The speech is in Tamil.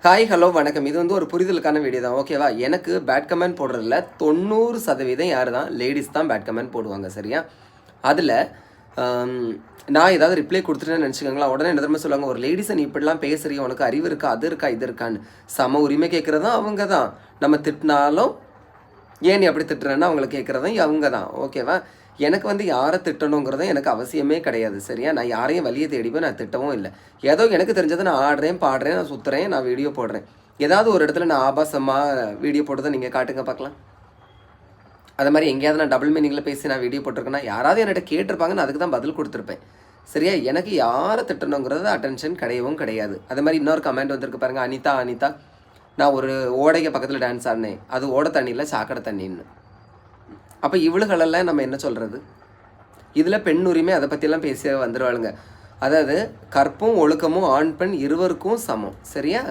ஹாய் ஹலோ வணக்கம். இது ஒரு புரிதலுக்கான வீடியோ தான், ஓகேவா? எனக்கு பேட் கமெண்ட் போடுறதில்ல 90% யார் தான், லேடிஸ் தான் பேட் கமெண்ட் போடுவாங்க, சரியா? அதில் நான் ஏதாவது ரிப்ளை கொடுத்துட்டேன்னு நினச்சிக்கோங்களா, உடனே என்ன தெரியுமா சொல்லுவாங்க, ஒரு லேடிஸை நீ இப்படிலாம் பேசுறிய, உனக்கு அறிவு இருக்கா, அது இருக்கா, இது இருக்கான்னு. சம உரிமை கேட்குறதும் அவங்க தான். நம்ம திட்டினாலும் ஏன் நீ அப்படி திட்டுறேன்னு அவங்கள கேட்குறதும் அவங்க தான், ஓகேவா? எனக்கு யாரை திட்டணுங்கிறத எனக்கு அவசியமே கிடையாது, சரியா? நான் யாரையும் வழியை தேடிப்போய் நான் திட்டவும் இல்லை. ஏதோ எனக்கு தெரிஞ்சதை நான் ஆடுறேன், பாடுறேன், நான் சுற்றுறேன், நான் வீடியோ போடுறேன். ஏதாவது ஒரு இடத்துல நான் ஆபாசமாக வீடியோ போடுறதை நீங்கள் காட்டுங்க பார்க்கலாம். அது மாதிரி எங்கேயாவது நான் டபுள் மீனிங்கில் பேசி நான் வீடியோ போட்டிருக்கேன்னா யாராவது என்கிட்ட கேட்டிருப்பாங்க, நான் அதுக்கு தான் பதில் கொடுத்துருப்பேன், சரியா? எனக்கு யாரை திட்டணுங்கிறது அட்டென்ஷன் கிடையவும் கிடையாது. அது மாதிரி இன்னொரு கமெண்ட் வந்திருக்கு பாருங்கள், அனிதா நான் ஒரு ஓடைக்கு பக்கத்தில் டான்ஸ் ஆடினேன், அது ஓட தண்ணியில் சாக்கடை தண்ணின்னு. அப்போ இவளுகளெல்லாம் நம்ம என்ன சொல்கிறது? இதில் பெண் உரிமை அதை பற்றியெல்லாம் பேசி வந்துடுவாளுங்க. அதாவது கற்பும் ஒழுக்கமும் ஆண் பெண் இருவருக்கும் சமம், சரியா?